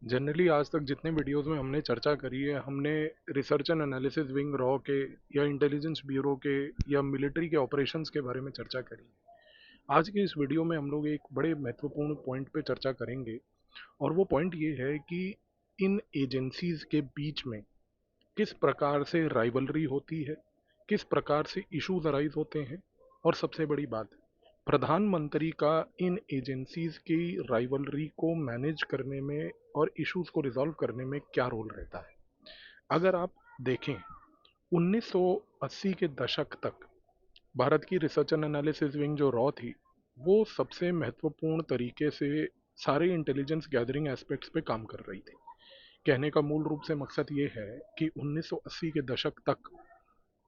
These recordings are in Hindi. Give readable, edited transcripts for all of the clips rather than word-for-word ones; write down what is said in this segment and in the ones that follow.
जनरली आज तक जितने वीडियोस में हमने चर्चा करी है, हमने research and analysis wing raw के या इंटेलिजेंस ब्यूरो के या मिलिट्री के ऑपरेशंस के बारे में चर्चा करी है। आज के इस वीडियो में हम लोग एक बड़े महत्वपूर्ण पॉइंट पे चर्चा करेंगे, और वो पॉइंट ये है कि इन एजेंसीज के बीच में किस प्रकार से राइवलरी होती है, किस प्रकार से इश्यूज अराइज होते हैं, और सबसे बड़ी बात, प्रधानमंत्री का इन एजेंसीज की राइवलरी को मैनेज करने में और इश्यूज को रिजॉल्व करने में क्या रोल रहता है। अगर आप देखें, 1980 के दशक तक भारत की रिसर्च एंड एनालिसिस विंग जो रॉ थी, वो सबसे महत्वपूर्ण तरीके से सारे इंटेलिजेंस गैदरिंग एस्पेक्ट्स पे काम कर रही थी। कहने का मूल रूप से मकसद ये है कि 1980 के दशक तक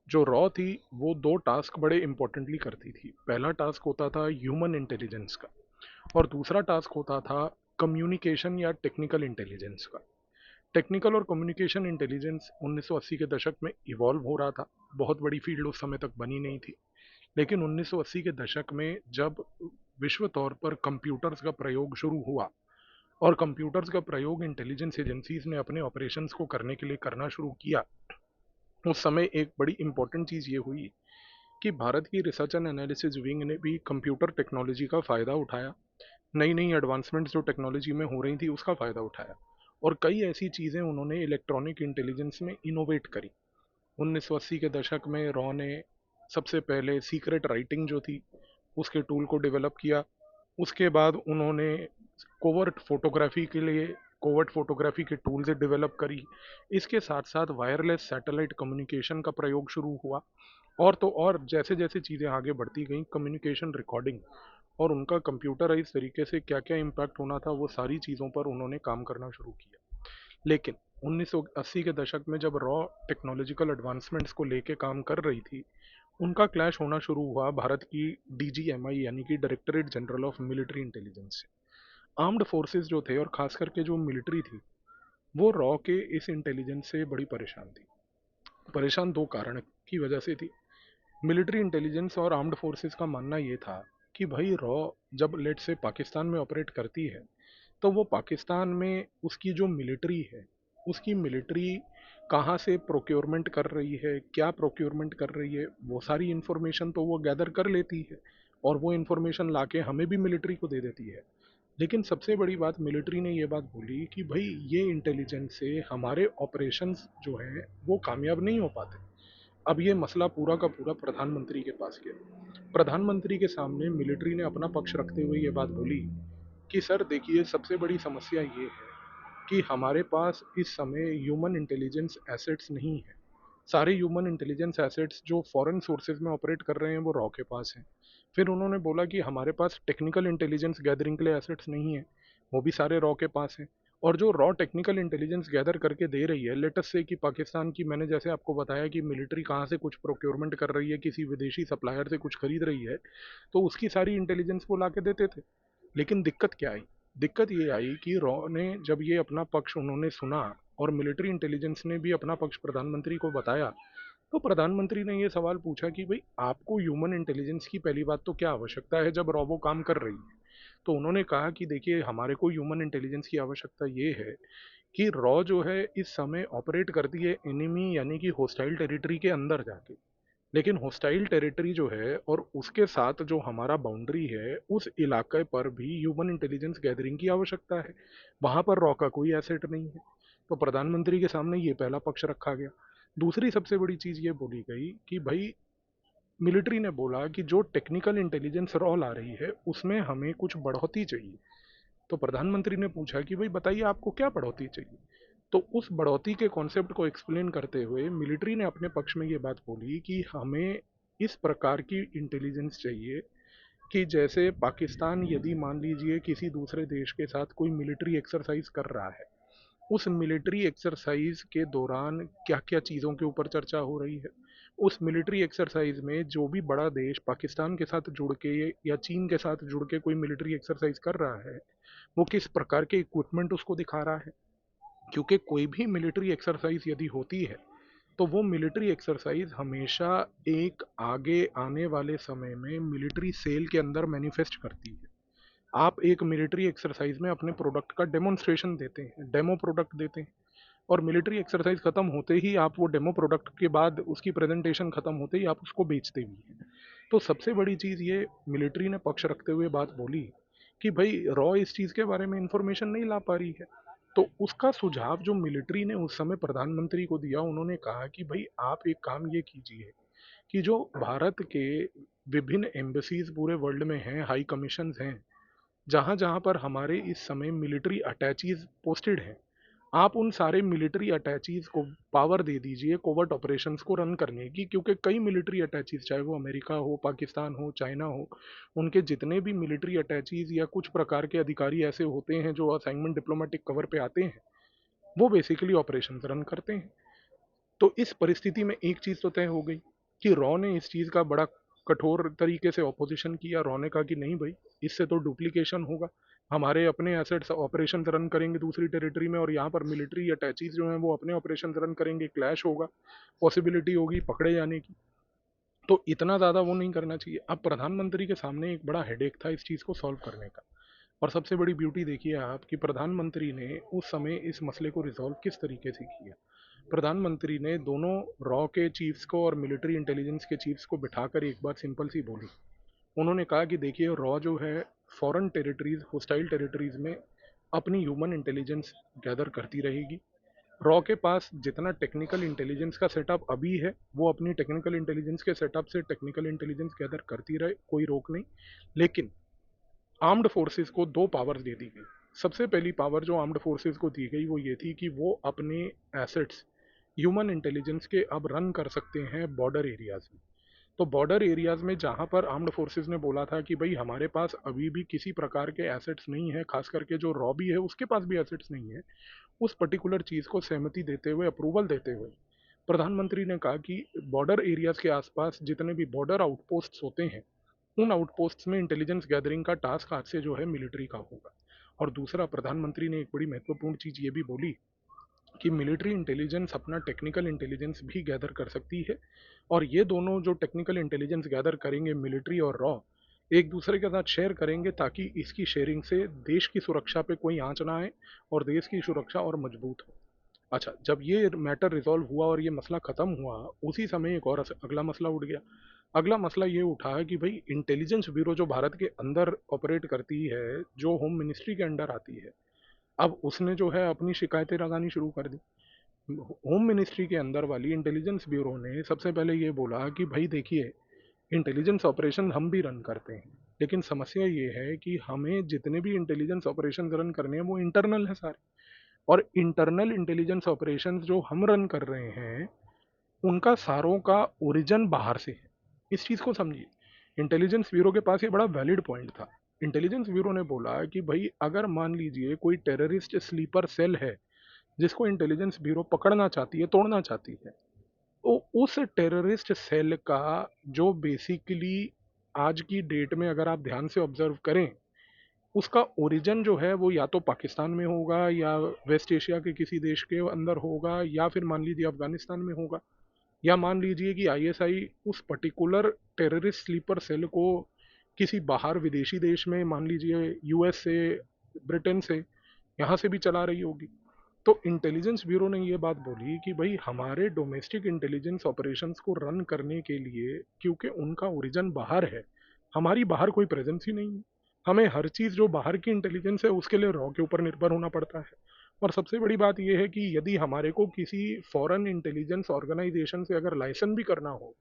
जो रॉ थी वो दो टास्क बड़े इंपॉर्टेंटली करती थी। पहला टास्क होता था ह्यूमन इंटेलिजेंस का, और दूसरा टास्क होता था कम्युनिकेशन या टेक्निकल इंटेलिजेंस का। टेक्निकल और कम्युनिकेशन इंटेलिजेंस 1980 के दशक में इवॉल्व हो रहा था। बहुत बड़ी फील्ड उस समय तक बनी नहीं थी, लेकिन 1980 के दशक में जब विश्व तौर पर कंप्यूटर्स का प्रयोग शुरू हुआ और कंप्यूटर्स का प्रयोग इंटेलिजेंस एजेंसीज ने अपने ऑपरेशंस को करने के लिए करना शुरू किया, उस समय एक बड़ी इंपॉर्टेंट चीज़ ये हुई कि भारत की रिसर्च एंड एनालिसिस विंग ने भी कंप्यूटर टेक्नोलॉजी का फ़ायदा उठाया। नई नई एडवांसमेंट्स जो टेक्नोलॉजी में हो रही थी उसका फ़ायदा उठाया, और कई ऐसी चीज़ें उन्होंने इलेक्ट्रॉनिक इंटेलिजेंस में इनोवेट करी। 1980 के दशक में रॉ ने सबसे पहले सीक्रेट राइटिंग जो थी उसके टूल को डेवलप किया। उसके बाद उन्होंने कोवर्ट फोटोग्राफी के लिए कोवर्ट फोटोग्राफी के टूल्स डेवलप करी। इसके साथ साथ वायरलेस सैटेलाइट कम्युनिकेशन का प्रयोग शुरू हुआ, और तो और जैसे जैसे चीज़ें आगे बढ़ती गई, कम्युनिकेशन रिकॉर्डिंग और उनका कंप्यूटराइज तरीके से क्या क्या इम्पैक्ट होना था, वो सारी चीज़ों पर उन्होंने काम करना शुरू किया। लेकिन 1980 के दशक में जब रॉ टेक्नोलॉजिकल एडवांसमेंट्स को लेके काम कर रही थी, उनका क्लैश होना शुरू हुआ भारत की डीजीएमआई यानी कि directorate general of military intelligence से। आर्म्ड फोर्सेस जो थे और खास करके जो मिलिट्री थी, वो रॉ के इस इंटेलिजेंस से बड़ी परेशान थी। परेशान दो कारण की वजह से थी। मिलिट्री इंटेलिजेंस और आर्म्ड फोर्सेस का मानना ये था कि भाई रॉ जब लेट से पाकिस्तान में ऑपरेट करती है, तो वो पाकिस्तान में उसकी जो मिलिट्री है, उसकी मिलिट्री कहाँ से प्रोक्योरमेंट कर रही है, क्या प्रोक्योरमेंट कर रही है, वो सारी इन्फॉर्मेशन तो वो गैदर कर लेती है, और वो इन्फॉर्मेशन लाके हमें भी मिलिट्री को दे देती है। लेकिन सबसे बड़ी बात, मिलिट्री ने ये बात बोली कि भाई ये इंटेलिजेंस से हमारे ऑपरेशंस जो हैं वो कामयाब नहीं हो पाते। अब ये मसला पूरा का पूरा प्रधानमंत्री के पास गया। प्रधानमंत्री के सामने मिलिट्री ने अपना पक्ष रखते हुए ये बात बोली कि सर देखिए, सबसे बड़ी समस्या ये है कि हमारे पास इस समय ह्यूमन इंटेलिजेंस एसेट्स नहीं है। सारे ह्यूमन इंटेलिजेंस एसेट्स जो फॉरेन सोर्सेज में ऑपरेट कर रहे हैं वो रॉ के पास हैं। फिर उन्होंने बोला कि हमारे पास टेक्निकल इंटेलिजेंस गैदरिंग के लिए एसेट्स नहीं है, वो भी सारे रॉ के पास हैं। और जो रॉ टेक्निकल इंटेलिजेंस गैदर करके दे रही है, लेटेस्ट से कि पाकिस्तान की, मैंने जैसे आपको बताया कि मिलिट्री कहाँ से कुछ प्रोक्योरमेंट कर रही है, किसी विदेशी सप्लायर से कुछ खरीद रही है, तो उसकी सारी इंटेलिजेंस वो ला के देते थे। लेकिन दिक्कत क्या आई? दिक्कत ये आई कि रॉ ने जब ये अपना पक्ष उन्होंने सुना और मिलिट्री इंटेलिजेंस ने भी अपना पक्ष प्रधानमंत्री को बताया, तो प्रधानमंत्री ने ये सवाल पूछा कि भाई आपको ह्यूमन इंटेलिजेंस की पहली बात तो क्या आवश्यकता है जब रॉ वो काम कर रही है। तो उन्होंने कहा कि देखिए, हमारे को ह्यूमन इंटेलिजेंस की आवश्यकता ये है कि रॉ जो है इस समय ऑपरेट करती है एनिमी यानी कि होस्टाइल टेरिटरी के अंदर जाके। लेकिन होस्टाइल टेरिटरी जो है और उसके साथ जो हमारा बाउंड्री है, उस इलाके पर भी ह्यूमन इंटेलिजेंस गैदरिंग की आवश्यकता है। वहाँ पर रॉ का कोई एसेट नहीं है। तो प्रधानमंत्री के सामने ये पहला पक्ष रखा गया। दूसरी सबसे बड़ी चीज़ ये बोली गई कि भाई, मिलिट्री ने बोला कि जो टेक्निकल इंटेलिजेंस रॉ ला रही है उसमें हमें कुछ बढ़ोतरी चाहिए। तो प्रधानमंत्री ने पूछा कि भाई बताइए, आपको क्या बढ़ोतरी चाहिए। तो उस बढ़ोतरी के कॉन्सेप्ट को एक्सप्लेन करते हुए मिलिट्री ने अपने पक्ष में ये बात बोली कि हमें इस प्रकार की इंटेलिजेंस चाहिए कि जैसे पाकिस्तान यदि मान लीजिए किसी दूसरे देश के साथ कोई मिलिट्री एक्सरसाइज कर रहा है, उस मिलिट्री एक्सरसाइज के दौरान क्या क्या चीज़ों के ऊपर चर्चा हो रही है, उस मिलिट्री एक्सरसाइज में जो भी बड़ा देश पाकिस्तान के साथ जुड़ के या चीन के साथ जुड़ के कोई मिलिट्री एक्सरसाइज कर रहा है, वो किस प्रकार के इक्विपमेंट उसको दिखा रहा है। क्योंकि कोई भी मिलिट्री एक्सरसाइज यदि होती है, तो वो मिलिट्री एक्सरसाइज हमेशा एक आगे आने वाले समय में मिलिट्री सेल के अंदर मैनिफेस्ट करती है। आप एक मिलिट्री एक्सरसाइज में अपने प्रोडक्ट का डेमोन्स्ट्रेशन देते हैं, डेमो प्रोडक्ट देते हैं, और मिलिट्री एक्सरसाइज खत्म होते ही आप वो डेमो प्रोडक्ट के बाद उसकी प्रेजेंटेशन खत्म होते ही आप उसको बेचते भी हैं। तो सबसे बड़ी चीज़ ये मिलिट्री ने पक्ष रखते हुए बात बोली कि भाई रॉ इस चीज़ के बारे में इंफॉर्मेशन नहीं ला पा रही है। तो उसका सुझाव जो मिलिट्री ने उस समय प्रधानमंत्री को दिया, उन्होंने कहा कि भाई आप एक काम ये कीजिए कि जो भारत के विभिन्न एम्बेसीज पूरे वर्ल्ड में हैं, हाई कमीशंस हैं, जहाँ जहाँ पर हमारे इस समय मिलिट्री अटैचीज पोस्टेड हैं, आप उन सारे मिलिट्री अटैचीज को पावर दे दीजिए कोवर्ट ऑपरेशंस को रन करने की, क्योंकि कई मिलिट्री अटैचीज, चाहे वो अमेरिका हो, पाकिस्तान हो, चाइना हो, उनके जितने भी मिलिट्री अटैचीज या कुछ प्रकार के अधिकारी ऐसे होते हैं जो असाइनमेंट डिप्लोमेटिक कवर पे आते हैं, वो बेसिकली ऑपरेशंस रन करते हैं। तो इस परिस्थिति में एक चीज़ तो तय हो गई कि रॉ ने इस चीज़ का बड़ा कठोर तरीके से ऑपोजिशन किया। रॉ ने कहा कि नहीं भाई, इससे तो डुप्लीकेशन होगा, हमारे अपने एसेट्स ऑपरेशन रन करेंगे दूसरी टेरिटरी में और यहाँ पर मिलिट्री अटैचीज जो हैं वो अपने ऑपरेशन रन करेंगे, क्लैश होगा, पॉसिबिलिटी होगी पकड़े जाने की। तो इतना ज़्यादा वो नहीं करना चाहिए। अब प्रधानमंत्री के सामने एक बड़ा हेडेक था इस चीज़ को सॉल्व करने का। और सबसे बड़ी ब्यूटी देखिए आप कि प्रधानमंत्री ने उस समय इस मसले को रिजॉल्व किस तरीके से किया। प्रधानमंत्री ने दोनों रॉ के चीफ्स को और मिलिट्री इंटेलिजेंस के चीफ्स को बिठाकर एक बात सिंपल सी बोली। उन्होंने कहा कि देखिए रॉ जो है फॉरेन टेरिटरीज, होस्टाइल टेरिटरीज में अपनी ह्यूमन इंटेलिजेंस गैदर करती रहेगी। रॉ के पास जितना टेक्निकल इंटेलिजेंस का सेटअप अभी है, वो अपनी टेक्निकल इंटेलिजेंस के सेटअप से टेक्निकल इंटेलिजेंस गैदर करती रहे, कोई रोक नहीं। लेकिन आर्म्ड फोर्सेस को दो पावर्स दे दी गई। सबसे पहली पावर जो आर्म्ड फोर्सेस को दी गई वो ये थी कि वो अपने एसेट्स ह्यूमन इंटेलिजेंस के अब रन कर सकते हैं बॉर्डर एरियाज में। तो बॉर्डर एरियाज में जहाँ पर आर्म्ड फोर्सेस ने बोला था कि भाई हमारे पास अभी भी किसी प्रकार के एसेट्स नहीं है, खास करके जो रॉ भी है उसके पास भी एसेट्स नहीं है, उस पर्टिकुलर चीज़ को सहमति देते हुए, अप्रूवल देते हुए प्रधानमंत्री ने कहा कि बॉर्डर एरियाज के आसपास जितने भी बॉर्डर आउटपोस्ट्स होते हैं, उन आउटपोस्ट्स में इंटेलिजेंस गैदरिंग का टास्क आज से जो है मिलिट्री का होगा। और दूसरा, प्रधानमंत्री ने एक बड़ी महत्वपूर्ण चीज़ ये भी बोली कि मिलिट्री इंटेलिजेंस अपना टेक्निकल इंटेलिजेंस भी गैदर कर सकती है, और ये दोनों जो टेक्निकल इंटेलिजेंस गैदर करेंगे, मिलिट्री और रॉ, एक दूसरे के साथ शेयर करेंगे ताकि इसकी शेयरिंग से देश की सुरक्षा पे कोई आंच ना आए और देश की सुरक्षा और मजबूत हो। अच्छा, जब ये मैटर रिजॉल्व हुआ और ये मसला ख़त्म हुआ, उसी समय एक और अगला मसला उठ गया। अगला मसला ये उठा कि भाई इंटेलिजेंस ब्यूरो जो भारत के अंदर ऑपरेट करती है, जो होम मिनिस्ट्री के अंडर आती है, अब उसने जो है अपनी शिकायतें लगानी शुरू कर दी। होम मिनिस्ट्री के अंदर वाली इंटेलिजेंस ब्यूरो ने सबसे पहले ये बोला कि भाई देखिए, इंटेलिजेंस ऑपरेशन हम भी रन करते हैं, लेकिन समस्या ये है कि हमें जितने भी इंटेलिजेंस ऑपरेशन रन करने हैं वो इंटरनल है सारे, और इंटरनल इंटेलिजेंस ऑपरेशंस जो हम रन कर रहे हैं उनका सारों का ओरिजिन बाहर से है। इस चीज़ को समझिए। इंटेलिजेंस ब्यूरो के पास ये बड़ा वैलिड पॉइंट था। इंटेलिजेंस ब्यूरो ने बोला कि भाई अगर मान लीजिए कोई टेररिस्ट स्लीपर सेल है जिसको इंटेलिजेंस ब्यूरो पकड़ना चाहती है, तोड़ना चाहती है, तो उस टेररिस्ट सेल का जो बेसिकली आज की डेट में अगर आप ध्यान से ऑब्जर्व करें, उसका ओरिजिन जो है वो या तो पाकिस्तान में होगा या वेस्ट एशिया के किसी देश के अंदर होगा या फिर मान लीजिए अफगानिस्तान में होगा, या मान लीजिए कि आईएसआई उस पर्टिकुलर टेररिस्ट स्लीपर सेल को किसी बाहर विदेशी देश में, मान लीजिए यूएस से, ब्रिटेन से, यहाँ से भी चला रही होगी। तो इंटेलिजेंस ब्यूरो ने ये बात बोली कि भाई हमारे डोमेस्टिक इंटेलिजेंस ऑपरेशंस को रन करने के लिए, क्योंकि उनका ओरिजिन बाहर है, हमारी बाहर कोई प्रेजेंस ही नहीं है, हमें हर चीज़ जो बाहर की इंटेलिजेंस है उसके लिए रॉ के ऊपर निर्भर होना पड़ता है। और सबसे बड़ी बात यह है कि यदि हमारे को किसी फॉरेन इंटेलिजेंस ऑर्गेनाइजेशन से अगर लाइसेंस भी करना हो,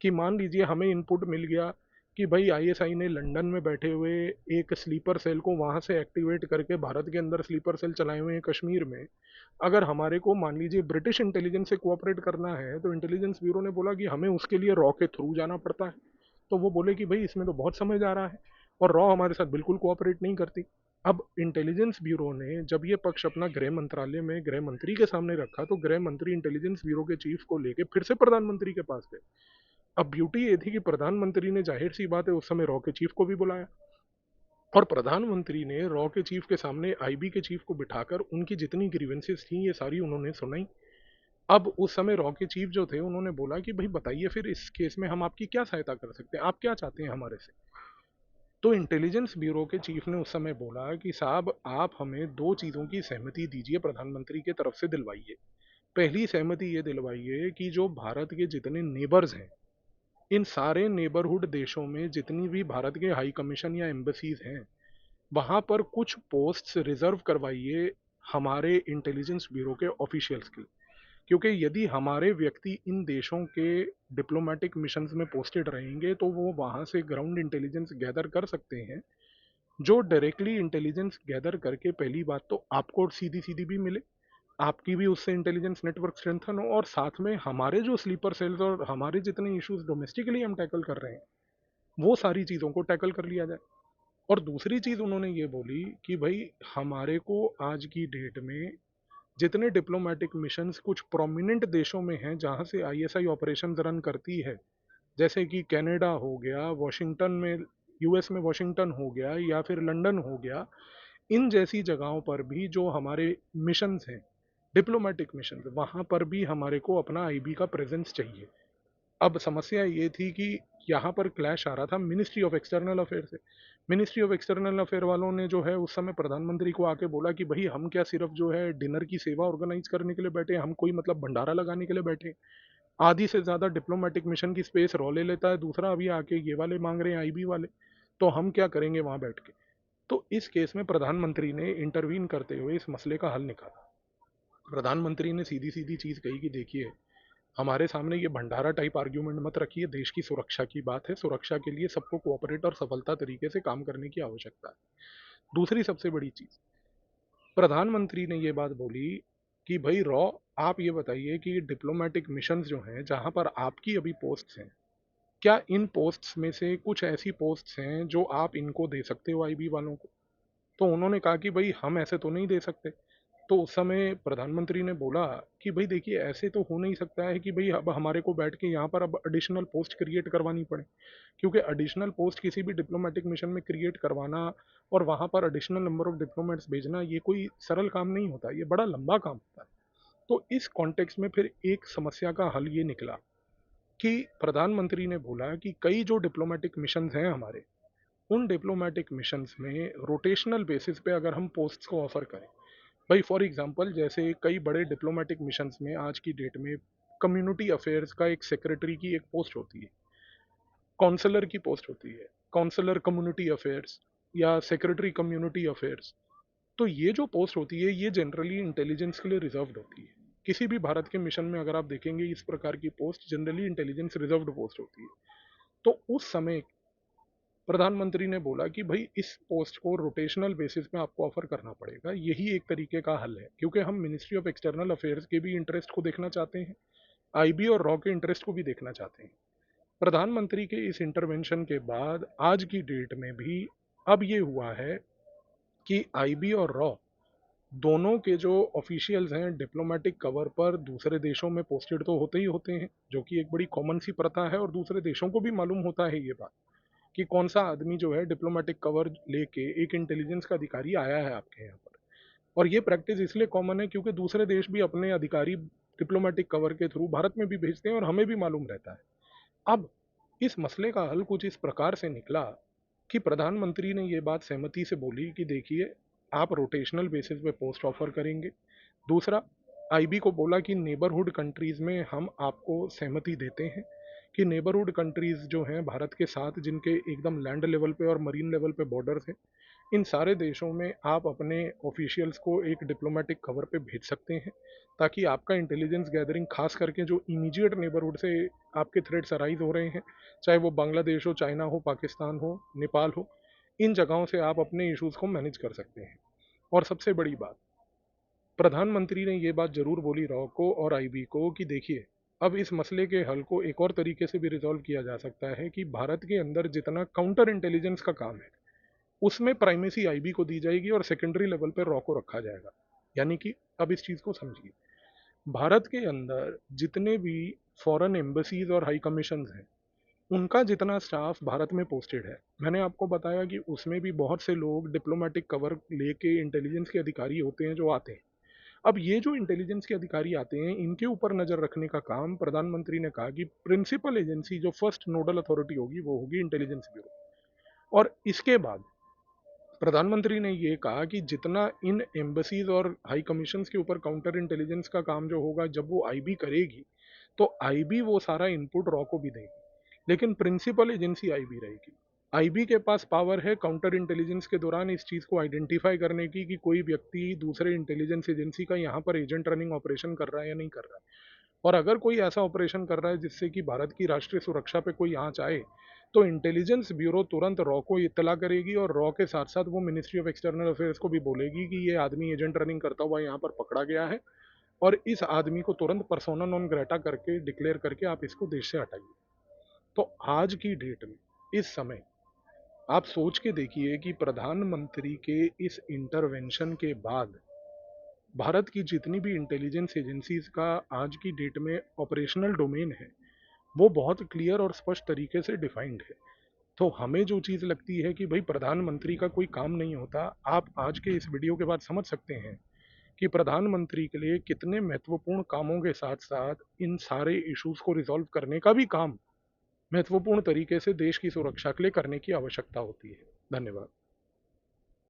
कि मान लीजिए हमें इनपुट मिल गया कि भाई आईएसआई ने लंदन में बैठे हुए एक स्लीपर सेल को वहाँ से एक्टिवेट करके भारत के अंदर स्लीपर सेल चलाए हुए हैं कश्मीर में, अगर हमारे को मान लीजिए ब्रिटिश इंटेलिजेंस से कोऑपरेट करना है, तो इंटेलिजेंस ब्यूरो ने बोला कि हमें उसके लिए रॉ के थ्रू जाना पड़ता है। तो वो बोले कि भाई इसमें तो बहुत समय जा रहा है और रॉ हमारे साथ बिल्कुल कोऑपरेट नहीं करती। अब इंटेलिजेंस ब्यूरो ने जब ये पक्ष अपना गृह मंत्रालय में गृह मंत्री के सामने रखा, तो गृह मंत्री इंटेलिजेंस ब्यूरो के चीफ को लेके फिर से प्रधानमंत्री के पास गए। अब ब्यूटी ये थी कि प्रधानमंत्री ने जाहिर सी बात है उस समय रॉ के चीफ को भी बुलाया, और प्रधानमंत्री ने रॉ के चीफ के सामने आईबी के चीफ को बिठाकर उनकी जितनी ग्रीवेंसेस थी ये सारी उन्होंने सुनाई। अब उस समय रॉ के चीफ जो थे उन्होंने बोला कि भाई बताइए फिर इस केस में हम आपकी क्या सहायता कर सकते हैं, आप क्या चाहते हैं हमारे से। तो इंटेलिजेंस ब्यूरो के चीफ ने उस समय बोला कि साहब आप हमें दो चीज़ों की सहमति दीजिए, प्रधानमंत्री के तरफ से दिलवाइए। पहली सहमति ये दिलवाइए कि जो भारत के जितने नेबर्स हैं, इन सारे नेबरहुड देशों में जितनी भी भारत के हाई कमीशन या एम्बेसीज हैं, वहाँ पर कुछ पोस्ट्स रिजर्व करवाइए हमारे इंटेलिजेंस ब्यूरो के ऑफिशियल्स की। क्योंकि यदि हमारे व्यक्ति इन देशों के डिप्लोमेटिक मिशंस में पोस्टेड रहेंगे तो वो वहाँ से ग्राउंड इंटेलिजेंस गैदर कर सकते हैं, जो डायरेक्टली इंटेलिजेंस गैदर करके पहली बात तो आपको सीधी सीधी भी मिले, आपकी भी उससे इंटेलिजेंस नेटवर्क स्ट्रेंथन हो, और साथ में हमारे जो स्लीपर सेल्स और हमारे जितने इश्यूज डोमेस्टिकली हम टैकल कर रहे हैं वो सारी चीज़ों को टैकल कर लिया जाए। और दूसरी चीज़ उन्होंने ये बोली कि भाई हमारे को आज की डेट में जितने डिप्लोमेटिक मिशंस कुछ प्रोमिनेंट देशों में हैं जहाँ से आईएसआई ऑपरेशन रन करती है, जैसे कि कनाडा हो गया, वॉशिंगटन में, यूएस में वॉशिंगटन हो गया, या फिर लंदन हो गया, इन जैसी जगहों पर भी जो हमारे मिशंस हैं, डिप्लोमेटिक मिशन, वहाँ पर भी हमारे को अपना आईबी का प्रेजेंस चाहिए। अब समस्या ये थी कि यहाँ पर क्लैश आ रहा था मिनिस्ट्री ऑफ एक्सटर्नल अफेयर से। मिनिस्ट्री ऑफ एक्सटर्नल अफेयर वालों ने जो है उस समय प्रधानमंत्री को आके बोला कि भाई हम क्या सिर्फ जो है डिनर की सेवा ऑर्गेनाइज करने के लिए बैठे हैं, हम कोई मतलब भंडारा लगाने के लिए बैठे हैं। आधी से ज़्यादा डिप्लोमेटिक मिशन की स्पेस रॉ ले लेता है, दूसरा अभी आके ये वाले मांग रहे हैं आईबी वाले, तो हम क्या करेंगे वहाँ बैठ के। तो इस केस में प्रधानमंत्री ने इंटरवीन करते हुए इस मसले का हल निकाला। प्रधानमंत्री ने सीधी सीधी चीज़ कही कि देखिए, हमारे सामने ये भंडारा टाइप आर्ग्यूमेंट मत रखिए, देश की सुरक्षा की बात है, सुरक्षा के लिए सबको कोऑपरेट और सफलता तरीके से काम करने की आवश्यकता है। दूसरी सबसे बड़ी चीज़, प्रधानमंत्री ने ये बात बोली कि भाई रॉ, आप ये बताइए कि डिप्लोमेटिक मिशंस जो हैं जहाँ पर आपकी अभी पोस्ट्स हैं, क्या इन पोस्ट्स में से कुछ ऐसी पोस्ट्स हैं जो आप इनको दे सकते हो आईबी वालों को? तो उन्होंने कहा कि भाई हम ऐसे तो नहीं दे सकते। तो उस समय प्रधानमंत्री ने बोला कि भाई देखिए, ऐसे तो हो नहीं सकता है कि भाई अब हमारे को बैठ के यहाँ पर अब एडिशनल पोस्ट क्रिएट करवानी पड़े, क्योंकि एडिशनल पोस्ट किसी भी डिप्लोमेटिक मिशन में क्रिएट करवाना और वहाँ पर एडिशनल नंबर ऑफ डिप्लोमेट्स भेजना ये कोई सरल काम नहीं होता, ये बड़ा लंबा काम होता है। तो इस कॉन्टेक्स्ट में फिर एक समस्या का हल ये निकला कि प्रधानमंत्री ने बोला कि कई जो डिप्लोमेटिक मिशन हैं हमारे, उन डिप्लोमेटिक मिशंस में रोटेशनल बेसिस पे अगर हम पोस्ट्स को ऑफर करें। भाई फॉर एग्जांपल, जैसे कई बड़े डिप्लोमेटिक मिशंस में आज की डेट में कम्युनिटी अफेयर्स का एक सेक्रेटरी की एक पोस्ट होती है, काउंसलर की पोस्ट होती है, काउंसलर कम्युनिटी अफेयर्स या सेक्रेटरी कम्युनिटी अफेयर्स। तो ये जो पोस्ट होती है ये जनरली इंटेलिजेंस के लिए रिजर्व्ड होती है। किसी भी भारत के मिशन में अगर आप देखेंगे इस प्रकार की post generally intelligence reserved post होती है। तो उस समय प्रधानमंत्री ने बोला कि भाई इस पोस्ट को रोटेशनल बेसिस पे आपको ऑफर करना पड़ेगा, यही एक तरीके का हल है, क्योंकि हम मिनिस्ट्री ऑफ एक्सटर्नल अफेयर्स के भी इंटरेस्ट को देखना चाहते हैं, आईबी और रॉ के इंटरेस्ट को भी देखना चाहते हैं। प्रधानमंत्री के इस इंटरवेंशन के बाद आज की डेट में भी अब ये हुआ है कि आईबी और रॉ दोनों के जो ऑफिशियल्स हैं डिप्लोमेटिक कवर पर दूसरे देशों में पोस्टेड तो होते ही होते हैं, जो कि एक बड़ी कॉमन सी प्रथा है, और दूसरे देशों को भी मालूम होता है ये बात कि कौन सा आदमी जो है डिप्लोमेटिक कवर लेके एक इंटेलिजेंस का अधिकारी आया है आपके यहाँ पर। और ये प्रैक्टिस इसलिए कॉमन है क्योंकि दूसरे देश भी अपने अधिकारी डिप्लोमेटिक कवर के थ्रू भारत में भी भेजते हैं और हमें भी मालूम रहता है। अब इस मसले का हल कुछ इस प्रकार से निकला कि प्रधानमंत्री ने ये बात सहमति से बोली कि देखिए, आप रोटेशनल बेसिस पे पोस्ट ऑफर करेंगे। दूसरा, आईबी को बोला कि नेबरहुड कंट्रीज में हम आपको सहमति देते हैं कि नेबरहुड कंट्रीज जो हैं भारत के साथ, जिनके एकदम लैंड लेवल पे और मरीन लेवल पे बॉर्डर्स हैं, इन सारे देशों में आप अपने ऑफिशियल्स को एक डिप्लोमेटिक कवर पे भेज सकते हैं, ताकि आपका इंटेलिजेंस गैदरिंग, खास करके जो इमीडिएट नेबरहुड से आपके थ्रेट्स अराइज हो रहे हैं, चाहे वो बांग्लादेश हो, चाइना हो, पाकिस्तान हो, नेपाल हो, इन जगहों से आप अपने इश्यूज को मैनेज कर सकते हैं। और सबसे बड़ी बात, प्रधानमंत्री ने ये बात जरूर बोली रॉ को और आईबी को कि देखिए, अब इस मसले के हल को एक और तरीके से भी रिजॉल्व किया जा सकता है कि भारत के अंदर जितना काउंटर इंटेलिजेंस का काम है उसमें प्राइमेसी आईबी को दी जाएगी और सेकेंडरी लेवल पर रॉ को रखा जाएगा। यानी कि अब इस चीज़ को समझिए, भारत के अंदर जितने भी फॉरेन एम्बेसीज और हाई कमीशन हैं, उनका जितना स्टाफ भारत में पोस्टेड है, मैंने आपको बताया कि उसमें भी बहुत से लोग डिप्लोमेटिक कवर लेके इंटेलिजेंस के अधिकारी होते हैं जो आते हैं। अब ये जो इंटेलिजेंस के अधिकारी आते हैं, इनके ऊपर नज़र रखने का काम प्रधानमंत्री ने कहा कि प्रिंसिपल एजेंसी जो फर्स्ट नोडल अथॉरिटी होगी वो होगी इंटेलिजेंस ब्यूरो। और इसके बाद प्रधानमंत्री ने ये कहा कि जितना इन एम्बसीज और हाई कमीशंस के ऊपर काउंटर इंटेलिजेंस का काम जो होगा, जब वो आईबी करेगी तो आईबी वो सारा इनपुट रॉ को भी देगी, लेकिन प्रिंसिपल एजेंसी आईबी रहेगी। आईबी के पास पावर है काउंटर इंटेलिजेंस के दौरान इस चीज़ को आइडेंटिफाई करने की कि कोई व्यक्ति दूसरे इंटेलिजेंस एजेंसी का यहाँ पर एजेंट रनिंग ऑपरेशन कर रहा है या नहीं कर रहा है। और अगर कोई ऐसा ऑपरेशन कर रहा है जिससे कि भारत की राष्ट्रीय सुरक्षा पे कोई आंच आए, तो इंटेलिजेंस ब्यूरो तुरंत रॉ को इत्तला करेगी और रॉ के साथ साथ वो मिनिस्ट्री ऑफ एक्सटर्नल अफेयर्स को भी बोलेगी कि ये आदमी एजेंट रनिंग करता हुआ यहाँ पर पकड़ा गया है और इस आदमी को तुरंत पर्सोना नॉन ग्रेटा करके डिक्लेयर करके आप इसको देश से हटाइए। तो आज की डेट में, इस समय, आप सोच के देखिए कि प्रधानमंत्री के इस इंटरवेंशन के बाद भारत की जितनी भी इंटेलिजेंस एजेंसीज का आज की डेट में ऑपरेशनल डोमेन है, वो बहुत क्लियर और स्पष्ट तरीके से डिफाइंड है। तो हमें जो चीज़ लगती है कि भाई प्रधानमंत्री का कोई काम नहीं होता, आप आज के इस वीडियो के बाद समझ सकते हैं कि प्रधानमंत्री के लिए कितने महत्वपूर्ण कामों के साथ साथ इन सारे इश्यूज को रिजॉल्व करने का भी काम महत्वपूर्ण तरीके से देश की सुरक्षा के लिए करने की आवश्यकता होती है। धन्यवाद।